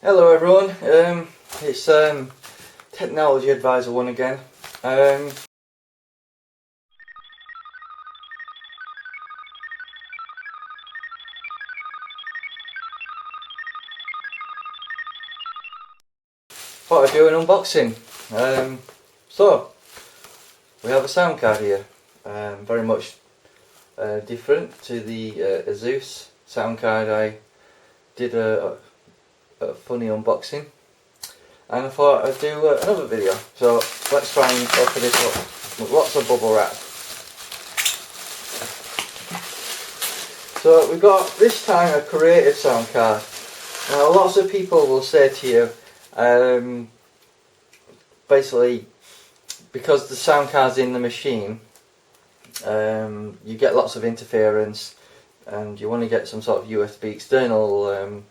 Hello everyone, it's Technology Advisor 1 again. Thought I'd do an unboxing. So, we have a sound card here, very much different to the Asus sound card. I did a funny unboxing, and I thought I'd do another video. So let's try and open this up with lots of bubble wrap. So we've got this time a creative sound card. Now lots of people will say to you, basically because the sound card's in the machine, you get lots of interference and you want to get some sort of USB external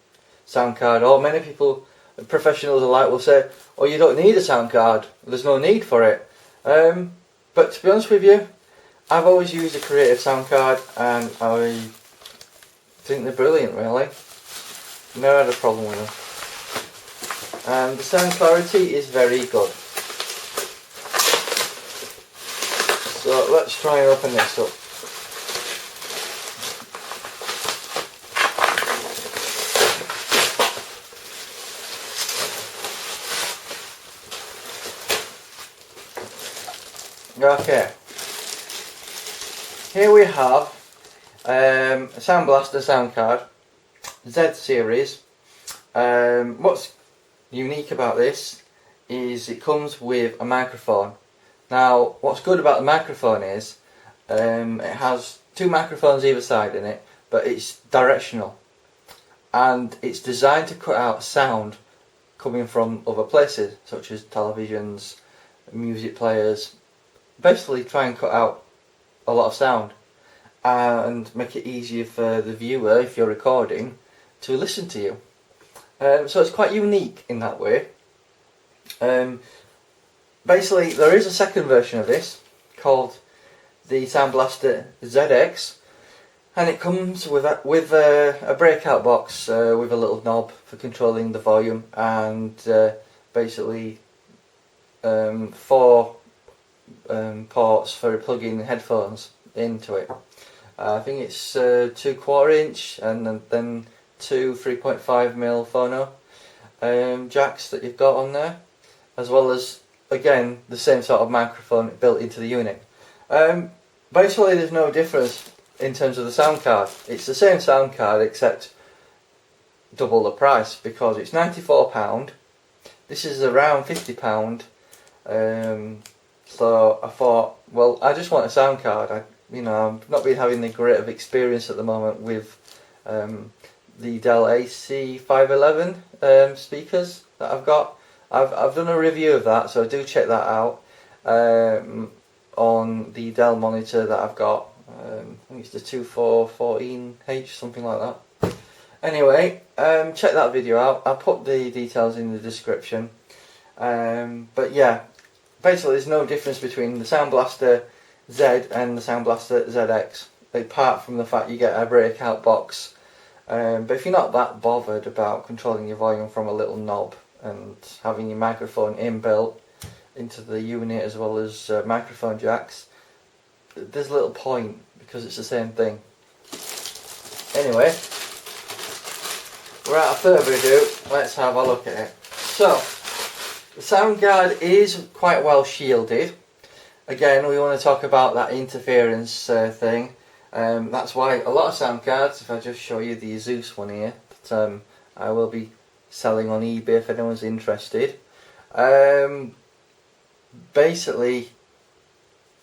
sound card, or many people, professionals alike, will say, oh, you don't need a sound card, there's no need for it. But to be honest with you, I've always used a creative sound card and I think they're brilliant, really. Never had a problem with them. And the sound clarity is very good. So let's try and open this up. Okay, here we have a Sound Blaster sound card, Z series. What's unique about this is it comes with a microphone. Now what's good about the microphone is it has two microphones either side in it, but it's directional and it's designed to cut out sound coming from other places such as televisions, music players. Basically try and cut out a lot of sound and make it easier for the viewer, if you're recording, to listen to you. So it's quite unique in that way. Basically there is a second version of this called the Sound Blaster ZX, and it comes with a breakout box with a little knob for controlling the volume, and basically 4 ports for plugging headphones into it. I think it's 2 1/4" and then 2 3.5mm phono jacks that you've got on there, as well as again the same sort of microphone built into the unit. Basically there's no difference in terms of the sound card. It's the same sound card except double the price, because it's £94. This is around £50. So I thought, well, I just want a sound card. I've not been having the great of experience at the moment with the Dell AC511 speakers that I've got. I've done a review of that, so do check that out on the Dell monitor that I've got. I think it's the 2414H, something like that. Anyway, check that video out. I'll put the details in the description. But yeah, basically there's no difference between the Sound Blaster Z and the Sound Blaster ZX, apart from the fact you get a breakout box. But if you're not that bothered about controlling your volume from a little knob and having your microphone inbuilt into the unit as well as microphone jacks, there's little point, because it's the same thing. Anyway, without further ado, let's have a look at it. So the sound card is quite well shielded. Again, we want to talk about that interference thing. That's why a lot of sound cards, if I just show you the Asus one here, that I will be selling on eBay if anyone's interested. Basically,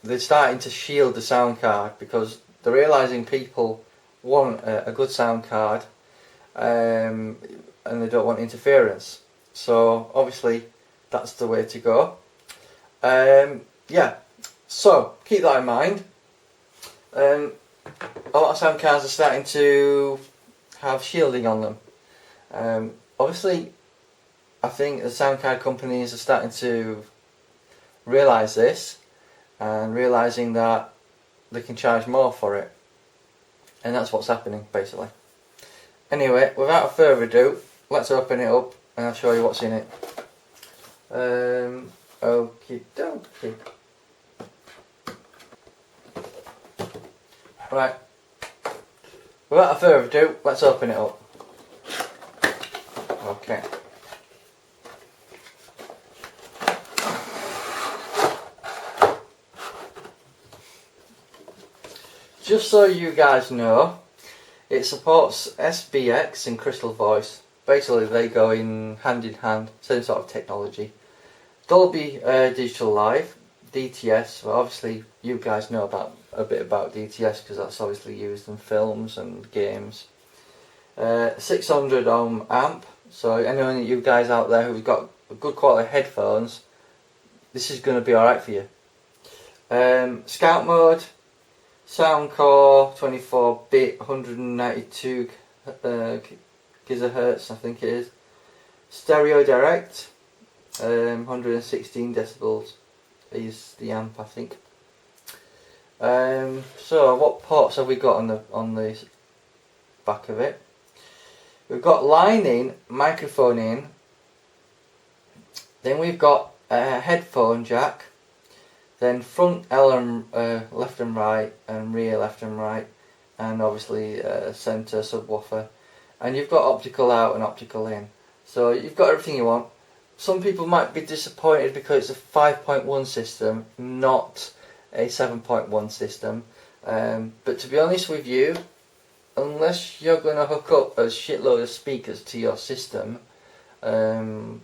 they're starting to shield the sound card because they're realising people want a good sound card and they don't want interference. So obviously that's the way to go. Yeah, so keep that in mind. A lot of sound cards are starting to have shielding on them. Obviously, I think the sound card companies are starting to realise this and realising that they can charge more for it, and that's what's happening basically. Anyway, without further ado, let's open it up and I'll show you what's in it. Okie dokie. Right, without further ado, let's open it up. Okay. Just so you guys know, it supports SBX and Crystal Voice. Basically they go in hand, same sort of technology. Dolby Digital Live, DTS, well obviously you guys know about a bit about DTS because that's obviously used in films and games. 600 ohm amp, so anyone of you guys out there who's got good quality headphones, this is going to be alright for you. Scout mode, Sound Core 24-bit 192 gigahertz I think it is. Stereo direct, 116 decibels is the amp I think. So what ports have we got on the back of it? We've got line in, microphone in, then we've got a headphone jack, then front L and left and right, and rear left and right, and obviously centre subwoofer, and you've got optical out and optical in. So you've got everything you want. Some people might be disappointed because it's a 5.1 system, not a 7.1 system. But to be honest with you, unless you're going to hook up a shitload of speakers to your system, the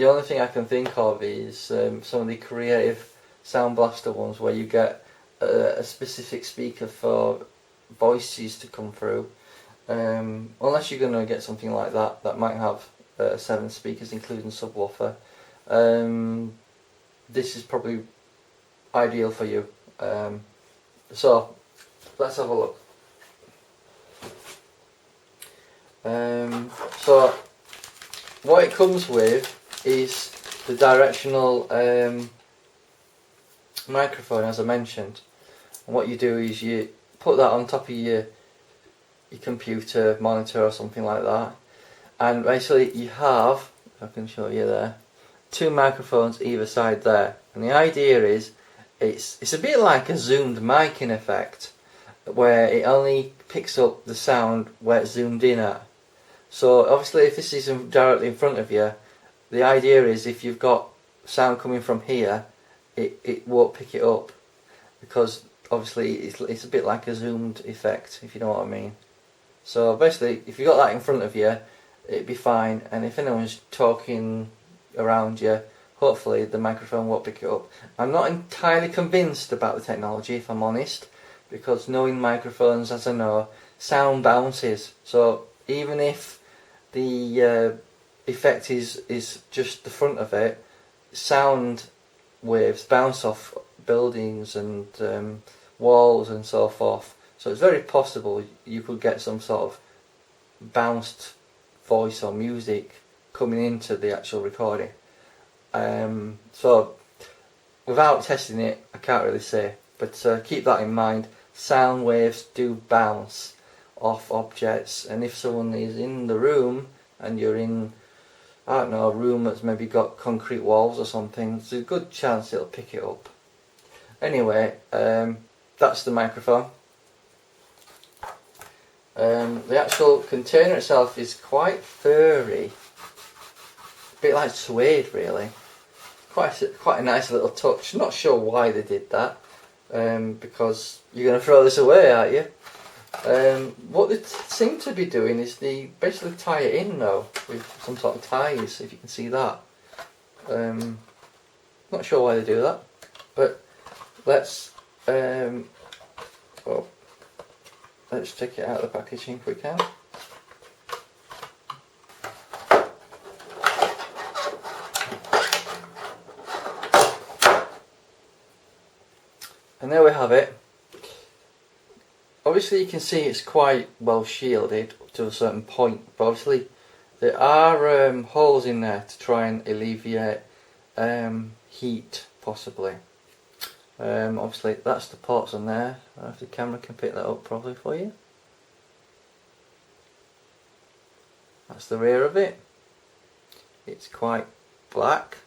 only thing I can think of is some of the creative Sound Blaster ones where you get a specific speaker for voices to come through. Unless you're going to get something like that, that might have 7 speakers including subwoofer. This is probably ideal for you. So let's have a look. So what it comes with is the directional microphone, as I mentioned. And what you do is you put that on top of your computer monitor or something like that, and basically you have, if I can show you there, 2 microphones either side there, and the idea is it's a bit like a zoomed mic in effect, where it only picks up the sound where it's zoomed in at. So obviously if this is directly in front of you, the idea is if you've got sound coming from here, it won't pick it up, because obviously it's a bit like a zoomed effect, if you know what I mean. So basically if you've got that in front of you, it'd be fine, and if anyone's talking around you, hopefully the microphone won't pick it up. I'm not entirely convinced about the technology, if I'm honest, because knowing microphones, as I know, sound bounces. So even if the effect is just the front of it, sound waves bounce off buildings and walls and so forth. So it's very possible you could get some sort of bounced voice or music coming into the actual recording. So without testing it, I can't really say, but keep that in mind. Sound waves do bounce off objects, and if someone is in the room and you're in, I don't know, a room that's maybe got concrete walls or something, there's a good chance it'll pick it up. Anyway, that's the microphone. The actual container itself is quite furry, a bit like suede really. Quite a nice little touch. Not sure why they did that, because you're going to throw this away, aren't you? What they seem to be doing is they basically tie it in though with some sort of ties, if you can see that. Not sure why they do that, but let's let's take it out of the packaging if we can. And there we have it. Obviously you can see it's quite well shielded to a certain point, but obviously there are holes in there to try and alleviate heat possibly. Obviously that's the ports on there. I don't know if the camera can pick that up properly for you. That's the rear of it. it's quite black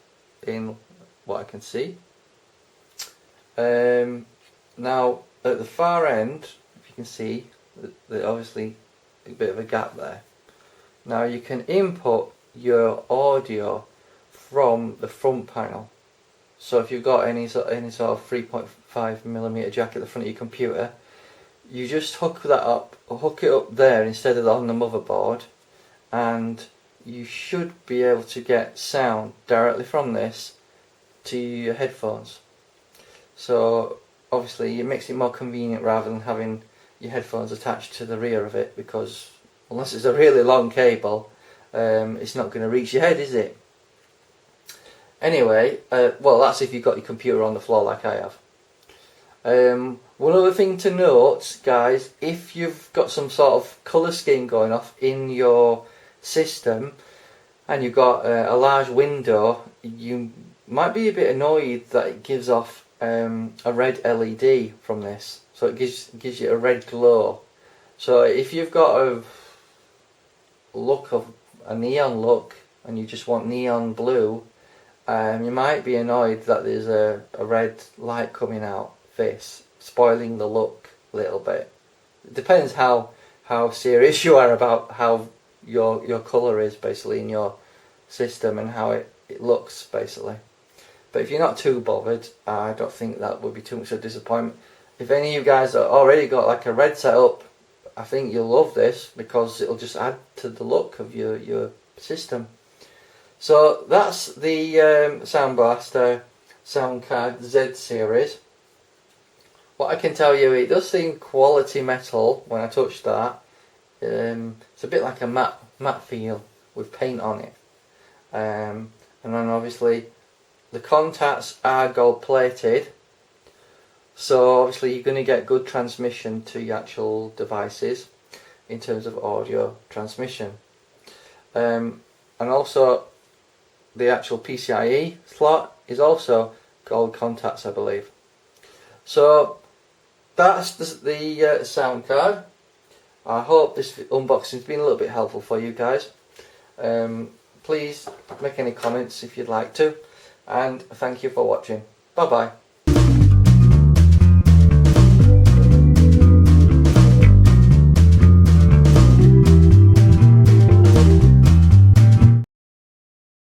in what I can see. Now at the far end, if you can see, there's obviously a bit of a gap there. Now you can input your audio from the front panel. So if you've got any sort of 3.5mm jack at the front of your computer, you just hook that up, or hook it up there instead of on the motherboard, and you should be able to get sound directly from this to your headphones. So obviously it makes it more convenient rather than having your headphones attached to the rear of it, because unless it's a really long cable, it's not going to reach your head, is it? Anyway, well, that's if you've got your computer on the floor like I have. One other thing to note, guys, if you've got some sort of colour scheme going off in your system and you've got a large window, you might be a bit annoyed that it gives off a red LED from this. So it gives you a red glow. So if you've got a neon look and you just want neon blue, you might be annoyed that there's a red light coming out this, spoiling the look a little bit. It depends how serious you are about how your colour is basically in your system and how it looks basically. But if you're not too bothered, I don't think that would be too much of a disappointment. If any of you guys have already got like a red setup, I think you'll love this because it'll just add to the look of your system. So that's the Sound Blaster Soundcard Z series. What I can tell you, it does seem quality metal when I touch that. It's a bit like a matte feel with paint on it. And then obviously the contacts are gold plated. So obviously you're going to get good transmission to your actual devices in terms of audio transmission. And also the actual PCIe slot is also gold contacts, I believe. So that's the sound card. I hope this unboxing has been a little bit helpful for you guys. Please make any comments if you'd like to, and thank you for watching. Bye bye.